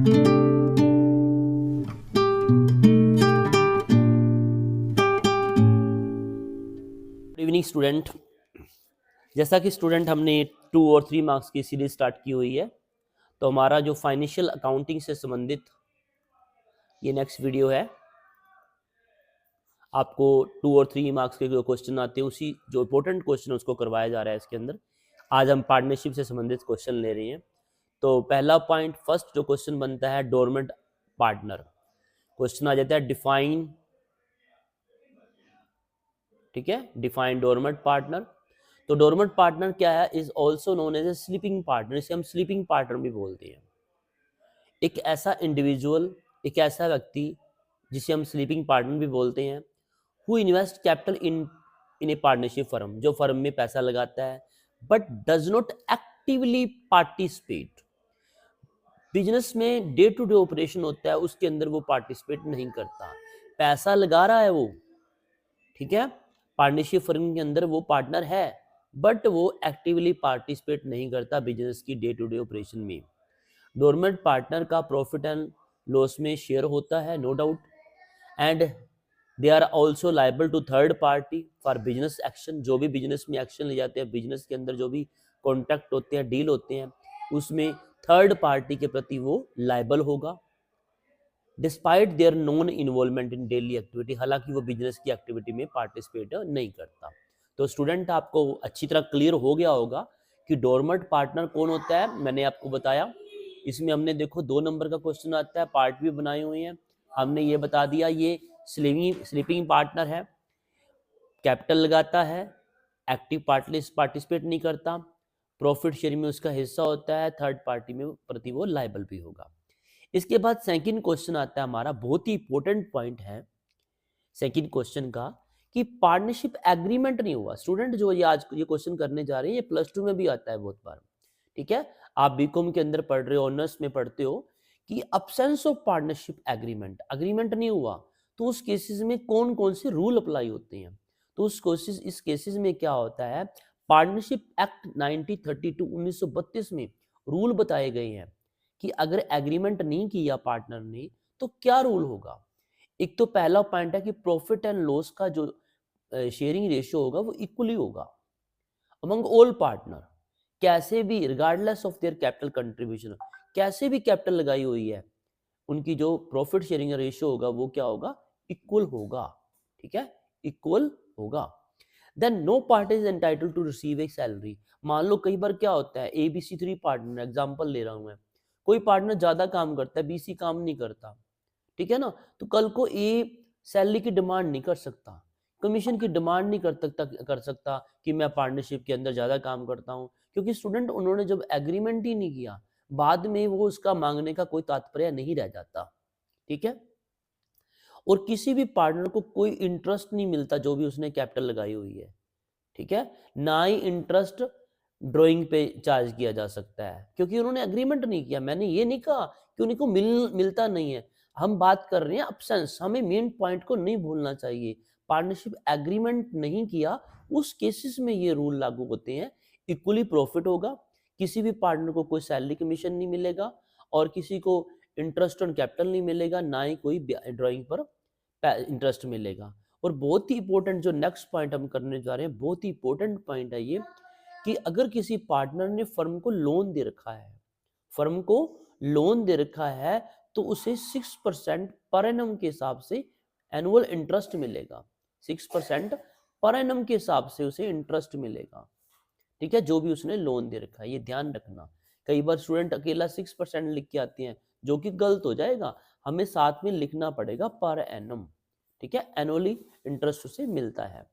Good evening student. जैसा कि student हमने 2 और 3 मार्क्स की सीरीज स्टार्ट की हुई है, तो हमारा जो फाइनेंशियल अकाउंटिंग से संबंधित ये नेक्स्ट वीडियो है। आपको 2 और 3 मार्क्स के जो क्वेश्चन आते हैं, उसी जो इंपॉर्टेंट क्वेश्चन उसको करवाया जा रहा है इसके अंदर। आज हम पार्टनरशिप से संबंधित क्वेश्चन ले रहे हैं। तो पहला पॉइंट, फर्स्ट जो क्वेश्चन बनता है, डोरमेंट पार्टनर। क्वेश्चन आ जाता है डिफाइन, ठीक है, डिफाइन डोरमेंट पार्टनर। तो डोरमेंट पार्टनर क्या है? Is also known as a sleeping partner. इसे हम स्लीपिंग पार्टनर भी बोलते हैं। एक ऐसा इंडिविजुअल, एक ऐसा व्यक्ति जिसे हम स्लीपिंग पार्टनर भी बोलते हैं, who invest capital in A partnership firm, जो फर्म में पैसा लगाता है but does not actively participate. Business में डे टू डे ऑपरेशन होता है, उसके अंदर वो पार्टिसिपेट नहीं करता। पैसा लगा रहा है वो, ठीक है, पार्टनरशिप फर्म के अंदर वो पार्टनर है, बट वो एक्टिवली पार्टिसिपेट नहीं करता बिजनेस की डे टू डे ऑपरेशन में। डोरमेंट पार्टनर का प्रॉफिट एंड लॉस में शेयर होता है, no doubt, and they are also liable to third party for business action. जो भी बिजनेस में एक्शन ले जाते हैं, बिजनेस के अंदर जो भी कॉन्ट्रैक्ट होते हैं, डील होते हैं, उसमें थर्ड पार्टी के प्रति वो लाइबल होगा, despite their non involvement in daily activity. हालांकि वो बिजनेस की एक्टिविटी में पार्टिसिपेट नहीं करता। तो स्टूडेंट, आपको अच्छी तरह क्लियर हो गया होगा कि डोरमेंट पार्टनर कौन होता है। मैंने आपको बताया, इसमें हमने देखो 2 नंबर का क्वेश्चन आता है, पार्ट भी बनाए हुए हैं। हमने ये बता दिया, ये स्लीपिंग पार्टनर है, कैपिटल लगाता है, एक्टिव पार्टिसिपेट नहीं करता, प्रॉफिट शेयरिंग में उसका हिस्सा होता है, थर्ड पार्टी में प्रति वो लाइबल भी होगा। इसके बाद सेकंड क्वेश्चन आता है हमारा, बहुत ही इंपॉर्टेंट पॉइंट है सेकंड क्वेश्चन का, कि पार्टनरशिप एग्रीमेंट नहीं हुआ। स्टूडेंट, जो ये आज ये क्वेश्चन करने जा रहे हैं, ये +2 में भी आता है बहुत बार, ठीक है। आप बीकॉम के अंदर पढ़ रहे हो, ऑनर्स में पढ़ते हो कि absence of partnership agreement, agreement नहीं हुआ, तो उस केसेस में कौन कौन से रूल अप्लाई होते हैं। तो इस केसेस में क्या होता है, पार्टनरशिप एक्ट 1932 में रूल बताए गए हैं कि अगर एग्रीमेंट नहीं किया पार्टनर ने, तो क्या रूल होगा। एक तो पहला पॉइंट है कि प्रॉफिट एंड लॉस का जो शेयरिंग रेशियो होगा वो इक्वली होगा अमंग ऑल पार्टनर। कैसे भी, regardless of their capital contribution, कैसे भी कैपिटल लगाई हुई है, उनकी जो प्रॉफिट शेयरिंग रेशियो होगा वो क्या होगा, इक्वल होगा, ठीक है, इक्वल होगा। Then no party is entitled to receive a salary. मान लो कई बार क्या होता है, ABC3 पार्टनर, एग्जांपल ले रहा हूं मैं, कोई पार्टनर ज्यादा काम करता है, BC काम नहीं करता, ठीक है ना, तो कल को ए सैलरी की डिमांड नहीं कर सकता, कमीशन की डिमांड नहीं कर सकता कि मैं पार्टनरशिप के अंदर ज्यादा काम करता हूं, क्योंकि स्टूडेंट उन्होंने जब एग्रीमेंट ही नहीं किया, बाद में वो उसका मांगने का कोई तात्पर्य नहीं रह जाता, ठीक है। और किसी भी पार्टनर को कोई इंटरेस्ट नहीं मिलता जो भी उसने कैपिटल लगाई हुई है, ठीक है, ना ही इंटरेस्ट ड्राइंग पे चार्ज किया जा सकता है, क्योंकि उन्होंने एग्रीमेंट नहीं किया। मैंने ये नहीं कहा कि उनको मिलता नहीं है, हम बात कर रहे हैं अब्सेंस। हमें मेन पॉइंट को नहीं भूलना चाहिए। पार्टनरशिप एग्रीमेंट नहीं किया, उस केसेस में ये रूल लागू होते हैं, इक्वली प्रॉफिट होगा, किसी भी पार्टनर को कोई सैलरी कमीशन नहीं मिलेगा, और किसी को इंटरेस्ट ऑन कैपिटल नहीं मिलेगा, ना ही कोई ड्राइंग पर इंटरेस्ट मिलेगा। और बहुत ही इंपॉर्टेंट जो नेक्स्ट पॉइंट हम करने जा रहे हैं, बहुत ही इंपॉर्टेंट पॉइंट है ये, कि अगर किसी पार्टनर ने फर्म को लोन दे रखा है, फर्म को लोन दे रखा है, तो उसे 6% पर एनम के हिसाब से एनुअल इंटरेस्ट मिलेगा। 6% पर एनम के हिसाब से उसे इंटरेस्ट मिलेगा, ठीक है, जो भी उसने लोन दे रखा है। ये ध्यान रखना, कई बार स्टूडेंट अकेला 6% लिख के आते हैं, जो कि गलत हो जाएगा। हमें साथ में लिखना पड़ेगा पर एनम, ठीक है, एनुअली इंटरेस्ट उसे मिलता है।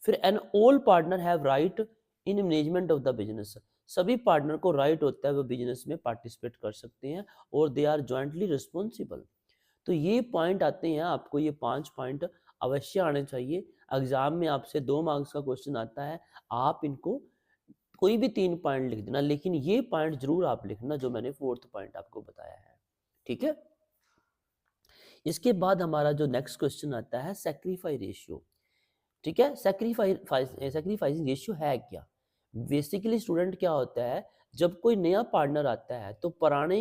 फिर and all partner have right in management of the business. सभी पार्टनर को राइट होता है वो बिजनेस में पार्टिसिपेट कर सकते हैं, और दे आर जॉइंटली रिस्पॉन्सिबल। तो ये पॉइंट आते हैं, आपको ये 5 पॉइंट अवश्य आने चाहिए। एग्जाम में आपसे 2 मार्क्स का क्वेश्चन आता है, आप इनको कोई भी 3 पॉइंट लिख देना, लेकिन ये पॉइंट जरूर आप लिखना जो मैंने 4th पॉइंट आपको बताया है, ठीक है। इसके बाद हमारा जो नेक्स्ट क्वेश्चन आता है, सैक्रिफाइस रेशियो, ठीक है। सैक्रिफाइसिंग रेशियो है क्या? बेसिकली स्टूडेंट क्या होता है, जब कोई नया पार्टनर आता है तो पुराने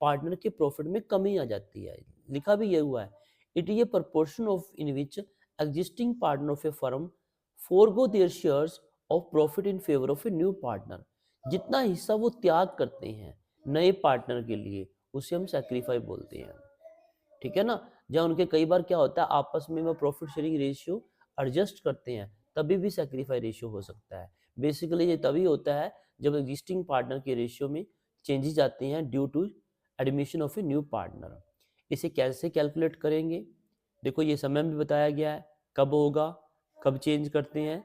पार्टनर के प्रॉफिट में कमी आ जाती है। लिखा भी ये हुआ है, it is a proportion of in which existing partner of A firm forgo there shares of profit in favour of a new partner. जितना हिस्सा वो त्याग करते हैं नए पार्टनर के लिए उसे हम सेक्रीफाई बोलते हैं, ठीक है ना। जब उनके कई बार क्या होता है आपस में वो प्रॉफिट शेयरिंग रेशियो एडजस्ट करते हैं तभी भी सेक्रीफाई रेशियो हो सकता है। बेसिकली ये तभी होता है जब एग्जिस्टिंग पार्टनर के रेशियो में चेंजेस आते हैं due to admission of a new partner. इसे कैसे कैलकुलेट करेंगे, देखो ये समय भी बताया गया है कब होगा, कब चेंज करते हैं।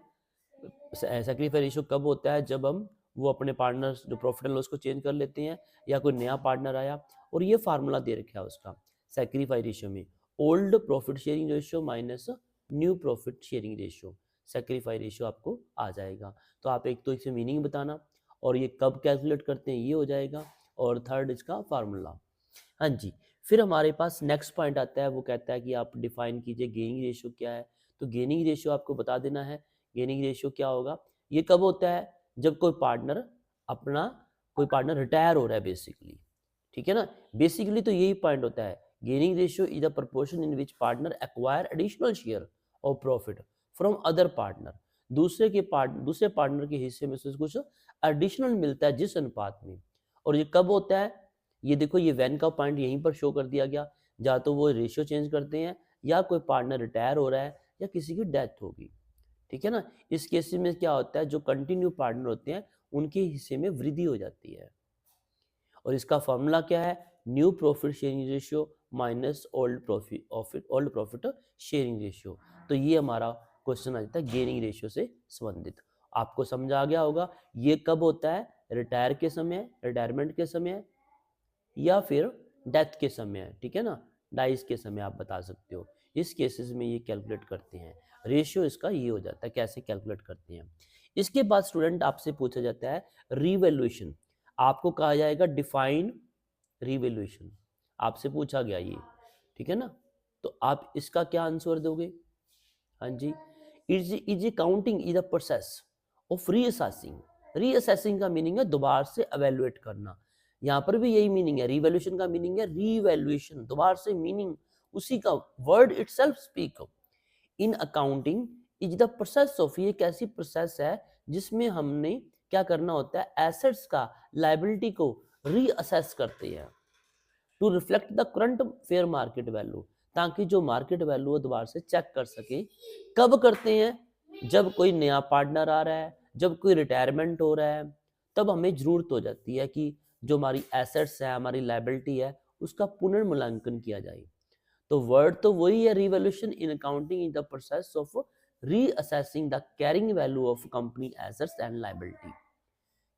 सेक्रीफाई रेशियो कब होता है, जब हम वो अपने पार्टनर जो प्रॉफिट एंड लॉस को चेंज कर लेते हैं या कोई नया पार्टनर आया। और ये फार्मूला दे रखा है उसका सेक्रीफाई रेशियो में, old profit sharing ratio minus new profit sharing ratio, sacrifice ratio आपको आ जाएगा। तो आप एक तो इसे मीनिंग बताना और ये कब कैलकुलेट करते हैं ये हो जाएगा, और थर्ड इसका फार्मूला। हाँ जी, फिर हमारे पास नेक्स्ट पॉइंट आता है, वो कहता है कि आप डिफाइन कीजिए गेनिंग रेशियो क्या है। तो गेनिंग रेशियो आपको बता देना है, गेनिंग रेशियो क्या होगा। ये कब होता है, जब कोई पार्टनर रिटायर हो रहा है बेसिकली, ठीक है ना। बेसिकली तो यही पॉइंट होता है, gaining ratio is the proportion in which partner acquire additional share of profit from other partner. दूसरे पार्टनर के हिस्से में से कुछ एडिशनल मिलता है जिस अनुपात में। और ये कब होता है, ये देखो ये वैन का पॉइंट यहीं पर शो कर दिया गया, या तो वो रेशियो चेंज करते हैं या कोई पार्टनर रिटायर हो रहा है या किसी की डेथ होगी, ठीक है ना। इस केस में क्या होता है, जो कंटिन्यू पार्टनर होते हैं उनके हिस्से में वृद्धि हो जाती है। और इसका फॉर्मूला क्या है, new profit sharing ratio minus old profit sharing ratio. तो ये हमारा क्वेश्चन आ जाता है गेनिंग रेशियो से संबंधित। आपको समझ आ गया होगा ये कब होता है, रिटायरमेंट के समय या फिर डेथ के समय, ठीक है ना, डाइस के समय आप बता सकते हो। इस केसेस में ये कैलकुलेट करते हैं, रेशियो इसका ये हो जाता है, कैसे कैलकुलेट करते हैं। इसके बाद स्टूडेंट आपसे पूछा जाता है रीवैल्यूएशन, आपको कहा जाएगा डिफाइन रीवैल्यूएशन, आपसे पूछा गया ये, ठीक है ना। तो आप इसका क्या आंसर दोगे, हाँ जी, is counting is a process of reassessing. Reassessing का मीनिंग है दोबारा से एवेल्युएट करना, यहाँ पर भी यही मीनिंग है, रिवैल्यूएशन का मीनिंग है रीवैल्यूएशन, दोबारा से मीनिंग उसी का word itself speak. In accounting is the process of, ये एक ऐसी प्रोसेस है जिसमें हमने क्या करना होता है, एसेट्स का लायबिलिटी को रीअसेस करते हैं to reflect the current fair market value, ताकि जो मार्केट वैल्यू है दोबारा से चेक कर सके। कब करते हैं, जब कोई नया पार्टनर आ रहा है, जब कोई रिटायरमेंट हो रहा है, तब हमें जरूरत हो जाती है कि जो हमारी एसेट्स है, हमारी लायबिलिटी है, उसका पुनर्मूल्यांकन किया जाए। तो वर्ड तो वही है, revaluation in accounting is the process of reassessing the carrying value of company assets and liability.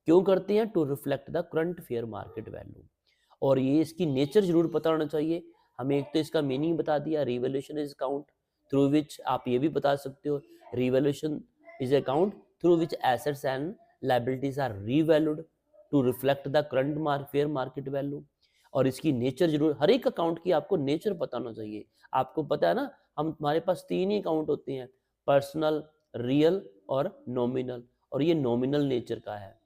क्यों करते हैं, to reflect the current fair market value. और ये इसकी नेचर जरूर पता होना चाहिए हमें। एक तो इसका मीनिंग बता दिया, revaluation is account through which, आप ये भी बता सकते हो revaluation is account through which assets and liabilities are revalued to reflect the current fair market value. और इसकी नेचर जरूर, हर एक अकाउंट की आपको नेचर पता होना चाहिए। आपको पता है ना, हमारे पास 3 ही अकाउंट होते हैं, पर्सनल, रियल और नॉमिनल। और ये नॉमिनल नेचर का है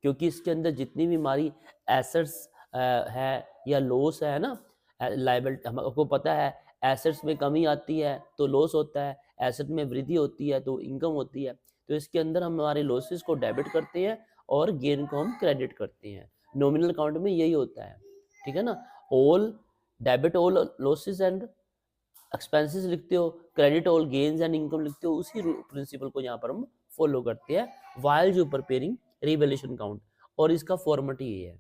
क्योंकि इसके अंदर जितनी भी हमारी एसेट्स है या लॉस है ना, लायबिलिटी, हमको पता है एसेट्स में कमी आती है तो लॉस होता है, एसेट में वृद्धि होती है तो इनकम होती है। तो इसके अंदर हम हमारे लॉसेस को डेबिट करते हैं और गेन को हम क्रेडिट करते हैं। नॉमिनल अकाउंट में यही होता है, ठीक है ना। All debit all losses and expenses लिखते हो, credit all gains and income लिखते हो, उसी प्रिंसिपल को यहाँ पर हम फॉलो करते हैं व्हाइल जो प्रिपेयरिंग रिवैल्यूएशन अकाउंट। और इसका फॉर्मेट ये है,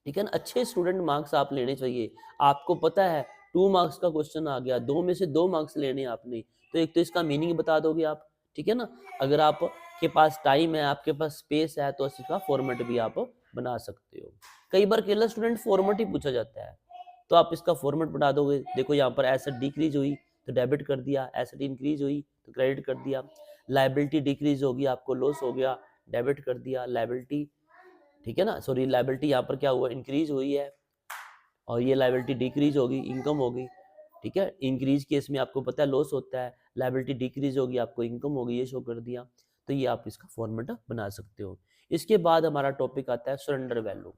ठीक है ना। अच्छे स्टूडेंट मार्क्स आप लेने चाहिए। आपको पता है 2 मार्क्स का क्वेश्चन आ गया, 2 में से 2 मार्क्स लेने आपने, तो एक तो इसका मीनिंग बता दोगे आप, ठीक है ना। अगर आपके पास टाइम है, आपके पास स्पेस है, तो इसका फॉर्मेट भी आप बना सकते हो। कई बार केवल स्टूडेंट फॉर्मेट ही पूछा जाता है, तो आप इसका फॉर्मेट बना दोगे। देखो यहाँ पर एसेट डिक्रीज हुई तो डेबिट कर दिया, एसेट इंक्रीज हुई तो क्रेडिट कर दिया, लायबिलिटी डिक्रीज होगी आपको लॉस हो गया, डेबिट कर दिया, लायबिलिटी, ठीक है ना, सॉरी लायबिलिटी यहाँ पर क्या हुआ, इंक्रीज हुई है, और ये लायबिलिटी डिक्रीज होगी, इनकम होगी, ठीक है। इंक्रीज केस में आपको पता है लॉस होता है, लायबिलिटी डिक्रीज होगी आपको इनकम होगी, ये शो कर दिया। तो ये आप इसका फॉर्मेट बना सकते हो। इसके बाद हमारा टॉपिक आता है surrender value.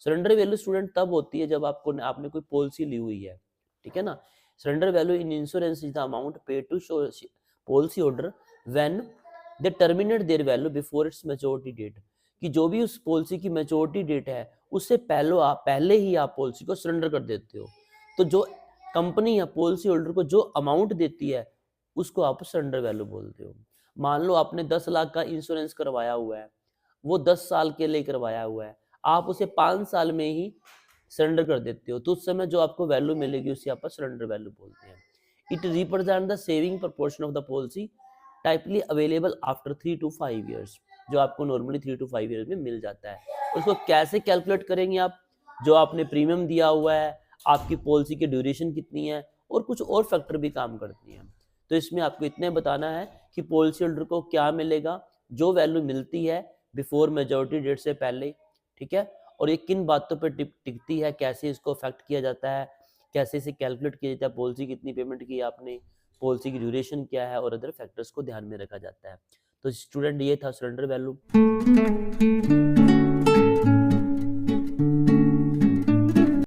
Surrender value student तब होती है जब आपने कोई पॉलिसी ली हुई है, ठीक है ना। Surrender value in insurance is the amount paid to policy holder when they terminate their value before its maturity date, कि जो भी उस पॉलिसी की मैच्योरिटी डेट है उससे पहले ही आप पॉलिसी को सरेंडर कर देते हो। तो जो कंपनी या पॉलिसी होल्डर को जो अमाउंट देती है उसको आप सरेंडर वैल्यू बोलते हो। मान लो आपने 10 लाख का इंश्योरेंस करवाया हुआ है, वो 10 साल के लिए करवाया हुआ है, आप उसे 5 साल में ही सरेंडर कर देते हो, तो उस समय जो आपको वैल्यू मिलेगी उसे आप सरेंडर वैल्यू बोलते हैं। It represent the saving proportion of the policy typically available after 3 to 5 years, जो आपको नॉर्मली 3 to 5 ईयर्स में मिल जाता है। उसको कैसे कैलकुलेट करेंगे आप, जो आपने प्रीमियम दिया हुआ है, आपकी पॉलिसी की ड्यूरेशन कितनी है और कुछ और फैक्टर भी काम करती हैं। तो इसमें आपको इतने बताना है कि पॉलिसी होल्डर को क्या मिलेगा, जो वैल्यू मिलती है बिफोर मेजॉरिटी डेट से पहले, ठीक है, और ये किन बातों पर टिकती है, कैसे इसको अफेक्ट किया जाता है, कैसे इसे कैलकुलेट किया जाता है, पॉलिसी कितनी पेमेंट की आपने, पॉलिसी की ड्यूरेशन क्या है और अदर फैक्टर्स को ध्यान में रखा जाता है। तो स्टूडेंट ये था सरेंडर वैल्यू।